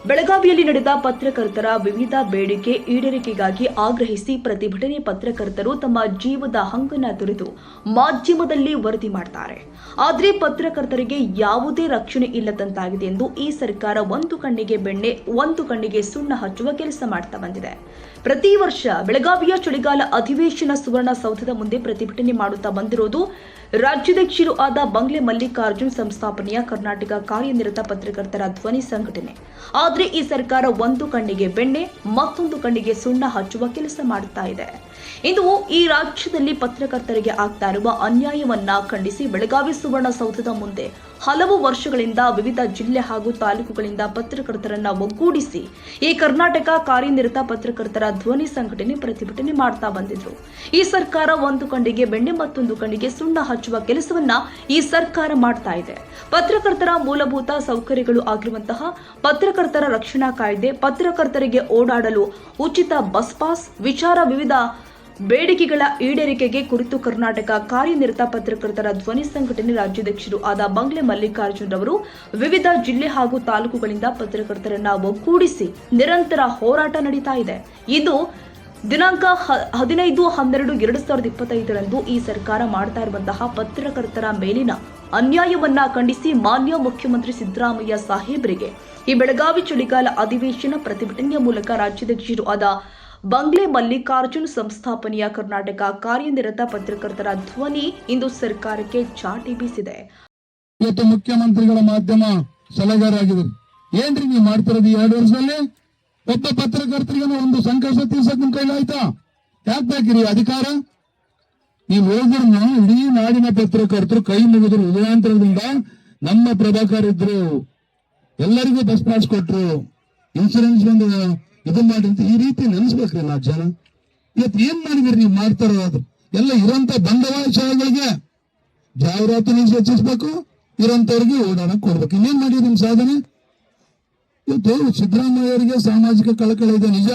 ಬೆಳಗಾವಿಯಲ್ಲಿ ನಡೆದ ಪತ್ರಕರ್ತರ ವಿವಿಧ ಬೇಡಿಕೆ ಈಡೇರಿಕೆಗಾಗಿ ಆಗ್ರಹಿಸಿ ಪ್ರತಿಭಟನೆ ಪತ್ರಕರ್ತರು ತಮ್ಮ ಜೀವದ ಹಂಗನ್ನ ತೊರೆದು ಮಾಧ್ಯಮದಲ್ಲಿ ವರದಿ ಮಾಡ್ತಾರೆ. ಆದರೆ ಪತ್ರಕರ್ತರಿಗೆ ಯಾವುದೇ ರಕ್ಷಣೆ ಇಲ್ಲದಂತಾಗಿದೆ ಎಂದು ಈ ಸರ್ಕಾರ ಒಂದು ಕಣ್ಣಿಗೆ ಬೆಣ್ಣೆ ಒಂದು ಕಣ್ಣಿಗೆ ಸುಣ್ಣ ಹಚ್ಚುವ ಕೆಲಸ ಮಾಡ್ತಾ ಬಂದಿದೆ. ಪ್ರತಿ ವರ್ಷ ಬೆಳಗಾವಿಯ ಚಳಿಗಾಲ ಅಧಿವೇಶನ ಸುವರ್ಣಸೌಧದ ಮುಂದೆ ಪ್ರತಿಭಟನೆ ಮಾಡುತ್ತಾ ಬಂದಿರೋದು ರಾಜ್ಯಾಧ್ಯಕ್ಷರು ಆದ ಬಂಗ್ಲೆ ಮಲ್ಲಿಕಾರ್ಜುನ್ ಸಂಸ್ಥಾಪನೆಯ ಕರ್ನಾಟಕ ಕಾರ್ಯನಿರತ ಪತ್ರಕರ್ತರ ಧ್ವನಿ ಸಂಘಟನೆ. ಆದರೆ ಈ ಸರ್ಕಾರ ಒಂದು ಕಣ್ಣಿಗೆ ಬೆಣ್ಣೆ ಮತ್ತೊಂದು ಕಣ್ಣಿಗೆ ಸುಣ್ಣ ಹಚ್ಚುವ ಕೆಲಸ ಮಾಡುತ್ತಾ ಇದೆ. ಇಂದು ಈ ರಾಜ್ಯದಲ್ಲಿ ಪತ್ರಕರ್ತರಿಗೆ ಆಗ್ತಾ ಇರುವ ಅನ್ಯಾಯವನ್ನ ಖಂಡಿಸಿ ಬೆಳಗಾವಿ ಸುವರ್ಣಸೌಧದ ಮುಂದೆ ಹಲವು ವರ್ಷಗಳಿಂದ ವಿವಿಧ ಜಿಲ್ಲೆ ಹಾಗೂ ತಾಲೂಕುಗಳಿಂದ ಪತ್ರಕರ್ತರನ್ನ ಒಗ್ಗೂಡಿಸಿ ಈ ಕರ್ನಾಟಕ ಕಾರ್ಯನಿರತ ಪತ್ರಕರ್ತರ ಧ್ವನಿ ಸಂಘಟನೆ ಪ್ರತಿಭಟನೆ ಮಾಡ್ತಾ ಬಂದಿದ್ರು. ಈ ಸರ್ಕಾರ ಒಂದು ಕಣ್ಣಿಗೆ ಬೆಣ್ಣೆ ಮತ್ತೊಂದು ಕಣ್ಣಿಗೆ ಸುಣ್ಣ ಹಚ್ಚುವ ಕೆಲಸವನ್ನ ಈ ಸರ್ಕಾರ ಮಾಡ್ತಾ ಇದೆ. ಪತ್ರಕರ್ತರ ಮೂಲಭೂತ ಸೌಕರ್ಯಗಳು ಆಗಿರುವಂತಹ ಪತ್ರಕರ್ತರ ರಕ್ಷಣಾ ಕಾಯ್ದೆ, ಪತ್ರಕರ್ತರಿಗೆ ಓಡಾಡಲು ಉಚಿತ ಬಸ್ ಪಾಸ್ ವಿಚಾರ, ವಿವಿಧ ಬೇಡಿಕೆಗಳ ಈಡೇರಿಕೆಗೆ ಕುರಿತು ಕರ್ನಾಟಕ ಕಾರ್ಯನಿರತ ಪತ್ರಕರ್ತರ ಧ್ವನಿ ಸಂಘಟನೆ ರಾಜ್ಯಾಧ್ಯಕ್ಷರು ಆದ ಬಂಗ್ಲೆ ಮಲ್ಲಿಕಾರ್ಜುನ್ ರವರು ವಿವಿಧ ಜಿಲ್ಲೆ ಹಾಗೂ ತಾಲೂಕುಗಳಿಂದ ಪತ್ರಕರ್ತರನ್ನ ಒಗ್ಗೂಡಿಸಿ ನಿರಂತರ ಹೋರಾಟ ನಡೀತಾ ಇದೆ. ಇದು ದಿನಾಂಕ 15/12/2025 ಈ ಸರ್ಕಾರ ಮಾಡ್ತಾ ಇರುವಂತಹ ಪತ್ರಕರ್ತರ ಮೇಲಿನ ಅನ್ಯಾಯವನ್ನ ಖಂಡಿಸಿ ಮಾನ್ಯ ಮುಖ್ಯಮಂತ್ರಿ ಸಿದ್ದರಾಮಯ್ಯ ಸಾಹೇಬರಿಗೆ ಈ ಬೆಳಗಾವಿ ಚಳಿಗಾಲ ಅಧಿವೇಶನ ಪ್ರತಿಭಟನೆಯ ಮೂಲಕ ರಾಜ್ಯಾಧ್ಯಕ್ಷರು ಆದ ಬಂಗ್ಲೆ ಮಲ್ಲಿಕಾರ್ಜುನ್ ಸಂಸ್ಥಾಪನೆಯ ಕರ್ನಾಟಕ ಕಾರ್ಯನಿರತ ಪತ್ರಕರ್ತರ ಧ್ವನಿ ಇಂದು ಸರ್ಕಾರಕ್ಕೆ ಚಾಟಿ ಬೀಸಿದೆ. ಇವತ್ತು ಮುಖ್ಯಮಂತ್ರಿಗಳ ಮಾಧ್ಯಮ ಸಲಹೆಗಾರಾಗಿದ್ದಾರೆ. ಏನ್ರಿ ನೀವು ಮಾಡ್ತಿರೋದು? 2 ವರ್ಷದಲ್ಲಿ ಒಬ್ಬ ಪತ್ರಕರ್ತರಿಗೆ ಒಂದು ಸಂಕಷ್ಟ ತೀರ್ಸಕ್ ನಿಮ್ ಕೈಲಿ ಆಯ್ತಾ? ಯಾಕೆ ಬೇಕಿರಿ ಅಧಿಕಾರ? ನೀವು ಹೋದ್ರೂ ಇಡೀ ನಾಡಿನ ಪತ್ರಕರ್ತರು ಕೈ ಮುಗಿದ್ರು. ಹೃದಯಾಂತರದಿಂದ ನಮ್ಮ ಪ್ರಭಾಕರ್ ಇದ್ರು, ಎಲ್ಲರಿಗೂ ಬಸ್ ಪಾಸ್ ಕೊಟ್ರು, ಇನ್ಸೂರೆನ್ಸ್ ಒಂದು ಇದು ಮಾಡಿ ಅಂತ ಈ ರೀತಿ ನೆನೆಸ್ಬೇಕ್ರಿ ನಾ ಜನ. ಇವತ್ತು ಏನ್ ಮಾಡಿದ್ರಿ ನೀವು ಮಾಡ್ತಾ ಇರೋದು? ಎಲ್ಲ ಇರೋಂತ ಬಂಡವಾಳಶಾಹಿಗಳಿಗೆ ಜಾಹೀರಾತು ಹೆಚ್ಚಿಸ್ಬೇಕು, ಇರೋಂತವ್ರಿಗೆ ಓಡಾಡಕ್ ಕೊಡ್ಬೇಕು. ಇನ್ನೇನ್ ಮಾಡಿದ್ರಿ ನಿಮ್ ಸಾಧನೆ? ಇವತ್ತು ಸಿದ್ದರಾಮಯ್ಯ ಅವರಿಗೆ ಸಾಮಾಜಿಕ ಕಳಕಳಿ ಇದೆ ನಿಜ.